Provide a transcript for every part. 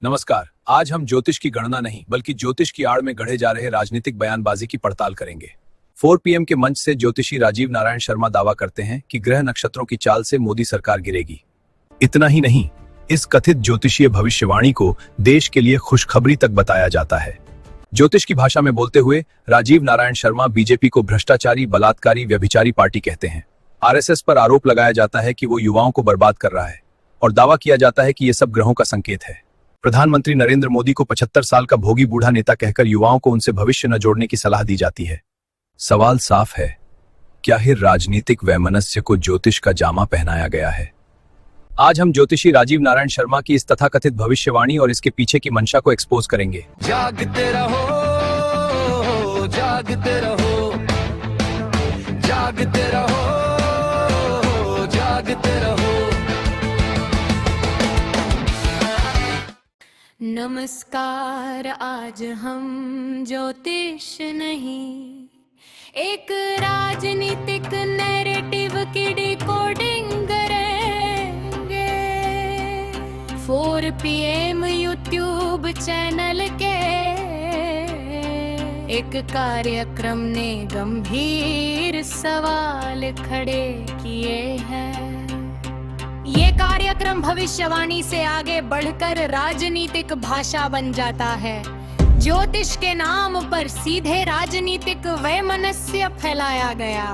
नमस्कार। आज हम ज्योतिष की गणना नहीं बल्कि ज्योतिष की आड़ में गढ़े जा रहे राजनीतिक बयानबाजी की पड़ताल करेंगे। 4 PM के मंच से ज्योतिषी राजीव नारायण शर्मा दावा करते हैं कि ग्रह नक्षत्रों की चाल से मोदी सरकार गिरेगी। इतना ही नहीं, इस कथित ज्योतिषीय भविष्यवाणी को देश के लिए खुशखबरी तक बताया जाता है। ज्योतिष की भाषा में बोलते हुए राजीव नारायण शर्मा बीजेपी को भ्रष्टाचारी, बलात्कारी, व्यभिचारी पार्टी कहते हैं। आरएसएस पर आरोप लगाया जाता है कि वो युवाओं को बर्बाद कर रहा है और दावा किया जाता है कि ये सब ग्रहों का संकेत है। प्रधानमंत्री नरेंद्र मोदी को 75 साल का भोगी बूढ़ा नेता कहकर युवाओं को उनसे भविष्य न जोड़ने की सलाह दी जाती है। सवाल साफ है, क्या ही राजनीतिक वैमनस्य को ज्योतिष का जामा पहनाया गया है? आज हम ज्योतिषी राजीव नारायण शर्मा की इस तथाकथित भविष्यवाणी और इसके पीछे की मंशा को एक्सपोज करेंगे। जागते रहो, जागते रहो, जागते रहो, जागते रहो। नमस्कार, आज हम ज्योतिष नहीं, एक राजनीतिक नैरेटिव की डिकोडिंग करेंगे। 4 PM यूट्यूब चैनल के एक कार्यक्रम ने गंभीर सवाल खड़े किए हैं। ये कार्यक्रम भविष्यवाणी से आगे बढ़कर राजनीतिक भाषा बन जाता है। ज्योतिष के नाम पर सीधे राजनीतिक वैमनस्य फैलाया गया।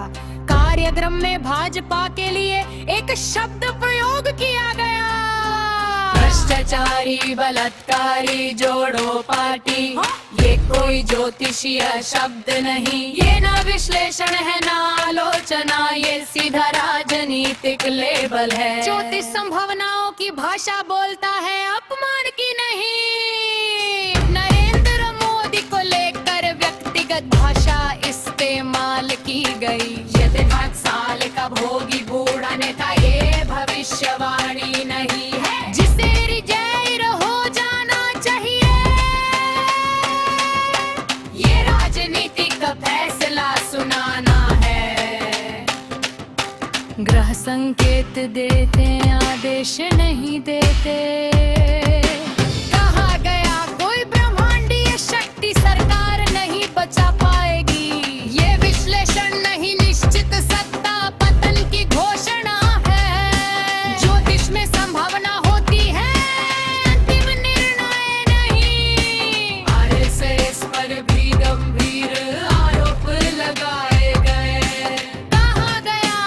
कार्यक्रम में भाजपा के लिए एक शब्द प्रयोग किया गया, भ्रष्टाचारी, बलात्कारी जोड़ो पार्टी। ये कोई ज्योतिषीय शब्द नहीं, ये ना विश्लेषण है ना आलोचना, ये सीधा राजनीतिक लेबल है। ज्योतिष संभावनाओं की भाषा बोलता है, अपमान की नहीं। नरेंद्र मोदी को लेकर व्यक्तिगत भाषा इस्तेमाल की गई। ये 5 साल का भोगी बूढ़ा नेता, ये भविष्यवाणी नहीं है जिसे रिजाइन हो जाना चाहिए। ये राजनीतिक फैसला सुनाना है। ग्रह संकेत देते, आदेश नहीं देते। कहा गया कोई ब्रह्मांडीय शक्ति सरकार नहीं बचा पाएगी। ये विश्लेषण नहीं, निश्चित सत्ता पतन की घोषणा है। ज्योतिष में संभावना होती है, अंतिम निर्णय नहीं। आरएसएस पर भी गंभीर आरोप लगाए गए। कहा गया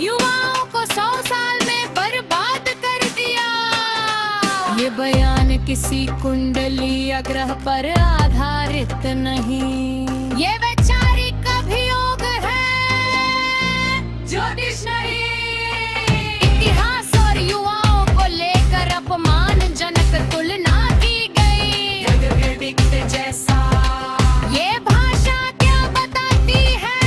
युवाओं को 100 साल में बर्बाद कर दिया। ये बयान किसी कुंडली या ग्रह पर आधारित नहीं, ये वैचारिक अभियोग है, ज्योतिष नहीं। इतिहास और युवाओं को लेकर अपमानजनक तुलना की गई, जगविदित जैसा। ये भाषा क्या बताती है?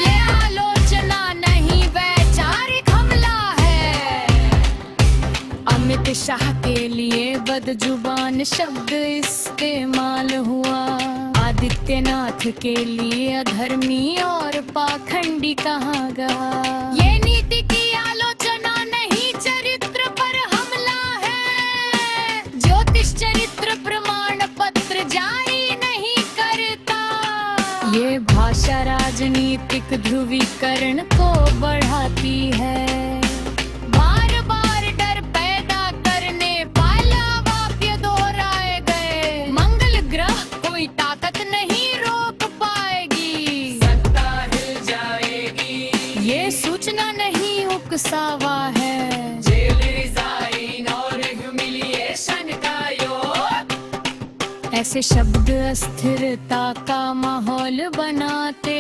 ये आलोचना नहीं, वैचारिक हमला है। अमित शाह के लिए बदजुबान शब्द इस्तेमाल हुआ। आदित्यनाथ के लिए अधर्मी और पाखंडी कहा गया। ये नीति की आलोचना नहीं, चरित्र पर हमला है। ज्योतिष चरित्र प्रमाण पत्र जारी नहीं करता। ये भाषा राजनीतिक ध्रुवीकरण को बढ़ाती है। बार बार डर पैदा करने वाला वाक्य दोहराए गए। मंगल ग्रह कोई ताकत नहीं रोक पाएगी, सत्ता हिल जाएगी। ये सूचना नहीं, उकसावा है। जेल, रिजाइन और ह्यूमिलिएशन का योग। ऐसे शब्द अस्थिरता का माहौल बनाते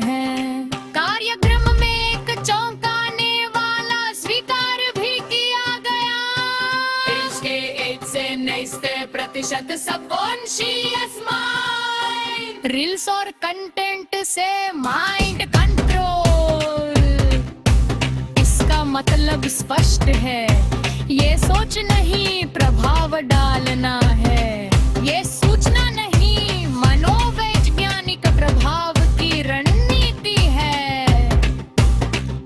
हैं। कार्यक्रम में एक चौंकाने वाला स्वीकार भी किया गया। इसके 1% सबकॉन्शियस माइंड, रील्स और कंटेंट से माइंड कंट्रोल। इसका मतलब स्पष्ट है, ये सोच नहीं, प्रभाव डालना है। ये सूचना नहीं, मनोवैज्ञानिक प्रभाव की रणनीति है।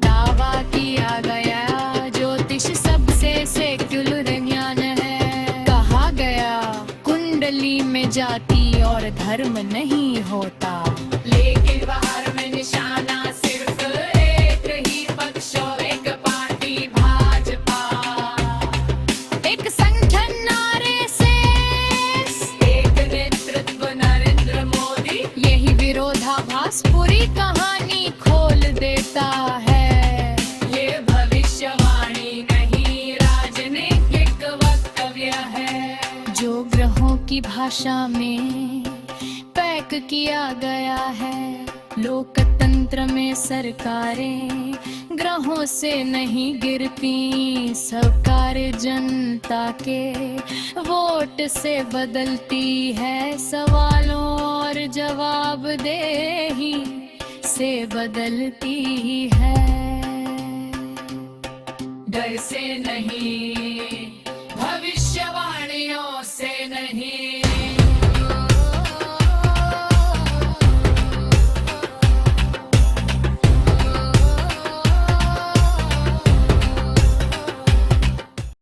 दावा किया गया ज्योतिष सबसे सेक्युलर ज्ञान है। कहा कुंडली में जाति और धर्म नहीं होता, लेकिन बाहर में निशाना सिर्फ एक ही पक्ष और एक पार्टी भाजपा। एक संगठन आरएसएस, एक नेतृत्व नरेंद्र मोदी, यही विरोधाभास पूरी कहानी खोल देता है। ये भविष्यवाणी नहीं, राजनीतिक वक्तव्य है जो ग्रहों की भाषा में पैक किया गया है। लोकतंत्र में सरकारें ग्रहों से नहीं गिरती, सरकार जनता के वोट से बदलती है। सवालों और जवाबदेही से बदलती है, डर से नहीं, भविष्यवाणियों से नहीं।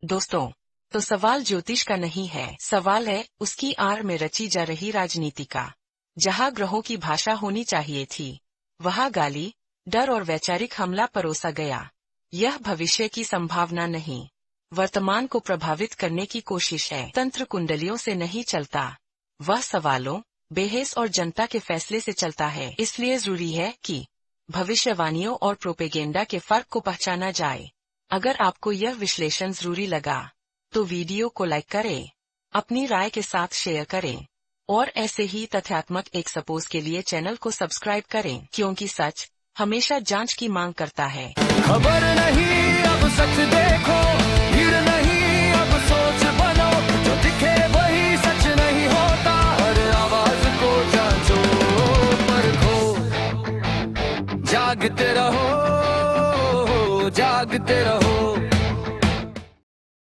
दोस्तों, तो सवाल ज्योतिष का नहीं है, सवाल है उसकी आड़ में रची जा रही राजनीति का। जहां ग्रहों की भाषा होनी चाहिए थी, वहां गाली, डर और वैचारिक हमला परोसा गया। यह भविष्य की संभावना नहीं, वर्तमान को प्रभावित करने की कोशिश है। तंत्र कुंडलियों से नहीं चलता, वह सवालों, बहस और जनता के फैसले से चलता है। इसलिए जरूरी है कि भविष्यवाणियों और प्रोपेगेंडा के फर्क को पहचाना जाए। अगर आपको यह विश्लेषण जरूरी लगा तो वीडियो को लाइक करें, अपनी राय के साथ शेयर करें और ऐसे ही तथ्यात्मक एक सपोज के लिए चैनल को सब्सक्राइब करें, क्योंकि सच हमेशा जांच की मांग करता है। खबर नहीं अब सच देखो, भीड़ नहीं अब सोच बनो, जो दिखे वही सच नहीं होता, हर आवाज को जांचो परखो, जागते रहो, जागते रहो।